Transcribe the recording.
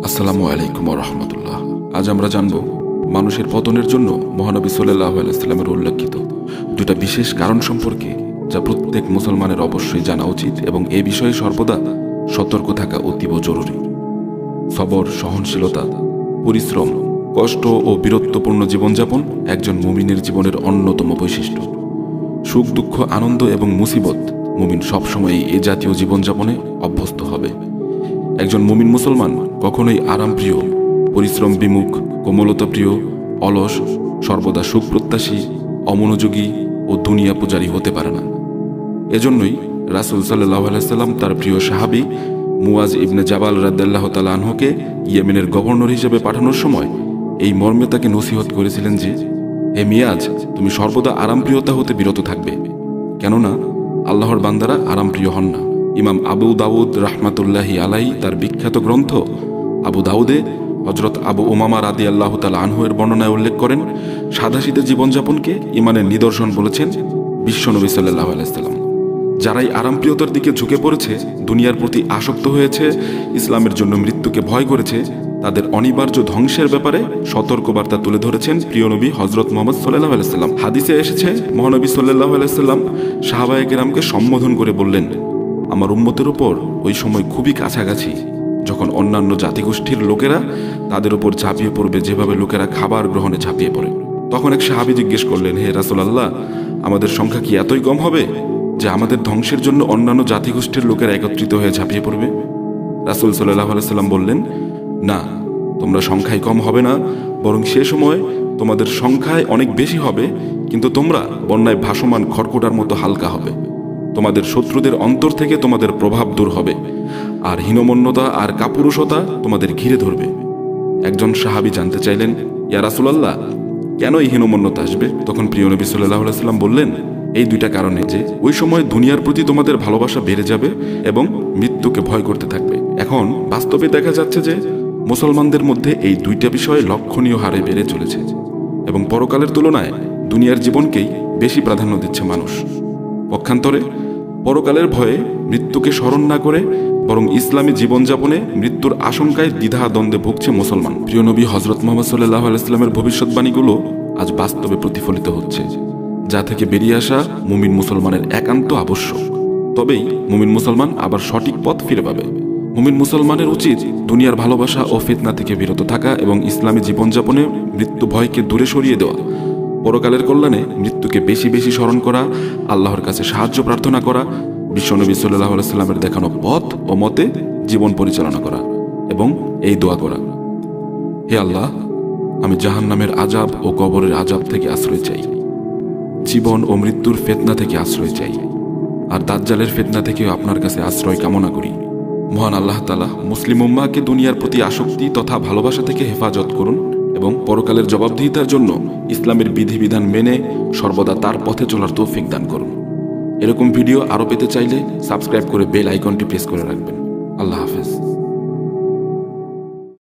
আসসালামু আলাইকুম রহমতুল্লাহ। আজ আমরা জানব মানুষের পতনের জন্য মহানবী সাল্লাল্লাহু আলাইহি ওয়াসাল্লামের উল্লেখিত দুটা বিশেষ কারণ সম্পর্কে, যা প্রত্যেক মুসলমানের অবশ্যই জানা উচিত এবং এ বিষয়ে সর্বদা সতর্ক থাকা অতীব জরুরি। সবর, সহনশীলতা, পরিশ্রম, কষ্ট ও বীরত্বপূর্ণ জীবনযাপন একজন মুমিনের জীবনের অন্যতম বৈশিষ্ট্য। সুখ, দুঃখ, আনন্দ এবং মুসিবত মুমিন সবসময়ই এ জাতীয় জীবনযাপনে অভ্যস্ত হবে। একজন মুমিন মুসলমান কখনোই আরামপ্রিয়, পরিশ্রম বিমুখ, কোমলতা প্রিয়, অলস, সর্বদা সুখ প্রত্যাশী, অমনোযোগী ও দুনিয়া পূজারী হতে পারে না। এজন্যই রাসূল সাল্লাল্লাহু আলাইহি ওয়াসাল্লাম তার প্রিয় সাহাবী মুয়াজ ইবনে জাবাল রাদিয়াল্লাহু তাআলা আনহুকে ইয়েমেনের গভর্নর হিসেবে পাঠানোর সময় এই মর্মে তাকে নসিহত করেছিলেন যে, হে মিয়াজ, তুমি সর্বদা আরামপ্রিয়তা হতে বিরত থাকবে, কেননা আল্লাহর বান্দারা আরামপ্রিয় হন না। ইমাম আবু দাউদ রাহমাতুল্লাহি আলাইহি তার বিখ্যাত গ্রন্থ আবু দাউদে হযরত আবু উমামা রাদিয়াল্লাহু তাআলা আনহু এর বর্ণনায় উল্লেখ করেন, সাদাসিধে জীবনযাপনকে ইমানের নিদর্শন বলেছেন বিশ্বনবী সাল্লাল্লাহু আলাইহি ওয়াসাল্লাম। যারাই আরামপ্রিয়তার দিকে ঝুঁকে পড়েছে, দুনিয়ার প্রতি আসক্ত হয়েছে, ইসলামের জন্য মৃত্যুকে ভয় করেছে, তাদের অনিবার্য ধ্বংসের ব্যাপারে সতর্কবার্তা তুলে ধরেছেন প্রিয় নবী হযরত মুহাম্মদ সাল্লাল্লাহু আলাইহি ওয়াসাল্লাম। হাদিসে এসেছে, মহানবী সাল্লাল্লাহু আলাইহি ওয়াসাল্লাম সাহাবায়ে কেরামকে সম্বোধন করে বললেন, আমার উম্মতের উপর ওই সময় খুবই কাছাকাছি যখন অন্যান্য জাতিগোষ্ঠীর লোকেরা তাদের উপর ঝাঁপিয়ে পড়বে, যেভাবে লোকেরা খাবার গ্রহণে ঝাঁপিয়ে পড়ে। তখন এক সাহাবী জিজ্ঞেস করলেন, হে রাসূলুল্লাহ, আমাদের সংখ্যা কি এতই কম হবে যে আমাদের ধ্বংসের জন্য অন্যান্য জাতিগোষ্ঠীর লোকেরা একত্রিত হয়ে ঝাঁপিয়ে পড়বে? রাসূল সাল্লাল্লাহু আলাইহি ওয়াসাল্লাম বললেন, না, তোমরা সংখ্যায় কম হবে না, বরং সে সময় তোমাদের সংখ্যায় অনেক বেশি হবে, কিন্তু তোমরা বন্যায় ভাসমান খড়কুটার মতো হালকা হবে। তোমাদের শত্রুদের অন্তর থেকে তোমাদের প্রভাব দূর হবে, আর হীনমন্যতা আর কাপুরুষতা তোমাদের ঘিরে ধরবে। একজন সাহাবী জানতে চাইলেন, ইয়া রাসূলুল্লাহ, কেন এই হীনমন্যতা আসবে? তখন প্রিয় নবী সাল্লাল্লাহু আলাইহি ওয়াসাল্লাম বললেন, এই দুইটা কারণে, যে ওই সময় দুনিয়ার প্রতি তোমাদের ভালোবাসা বেড়ে যাবে এবং মৃত্যুকে ভয় করতে থাকবে। এখন বাস্তবে দেখা যাচ্ছে যে মুসলমানদের মধ্যে এই দুইটা বিষয় লক্ষণীয় হারে বেড়ে চলেছে এবং পরকালের তুলনায় দুনিয়ার জীবনকেই বেশি প্রাধান্য দিচ্ছে মানুষ। পক্ষান্তরে পরকালের ভয়ে মৃত্যুকে স্মরণ না করে বরং ইসলামী জীবনযাপনে মৃত্যুর আশঙ্কায় দ্বিধা দ্বন্দ্বে ভুগছে মুসলমান। প্রিয় নবী হযরত মুহাম্মদ সাল্লাল্লাহু আলাইহি ওয়াসাল্লামের ভবিষ্যৎবাণীগুলো আজ বাস্তবে প্রতিফলিত হচ্ছে, যা থেকে বেরিয়ে আসা মুমিন মুসলমানের একান্ত আবশ্যক। তবেই মুমিন মুসলমান আবার সঠিক পথ ফিরে পাবে। মুমিন মুসলমানের উচিত দুনিয়ার ভালোবাসা ও ফিতনা থেকে বিরত থাকা এবং ইসলামী জীবনযাপনে মৃত্যু ভয়কে দূরে সরিয়ে দেওয়া, পরকালের কল্যাণে মৃত্যুকে বেশি বেশি স্মরণ করা, আল্লাহর কাছে সাহায্য প্রার্থনা করা, বিশ্বনবী সাল্লাল্লাহু আলাইহি ওয়াসাল্লামের দেখানো পথ ও মতে জীবন পরিচালনা করা এবং এই দোয়া করা, হে আল্লাহ, আমি জাহান্নামের আযাব ও কবরের আযাব থেকে আশ্রয় চাই, জীবন ও মৃত্যুর ফিতনা থেকে আশ্রয় চাই, আর দাজ্জালের ফিতনা থেকেও আপনার কাছে আশ্রয় কামনা করি। মহান আল্লাহ তাআলা মুসলিম উম্মাহকে দুনিয়ার প্রতি আসক্তি তথা ভালোবাসা থেকে হেফাজত করুন এবং পরকালের জবাবদিহিতার জন্য ইসলামের বিধিবিধান মেনে সর্বদা তার পথে চলার তৌফিক দান করুন। এরকম ভিডিও আরও পেতে চাইলে সাবস্ক্রাইব করে বেল আইকনটি প্রেস করে রাখবেন। আল্লাহ।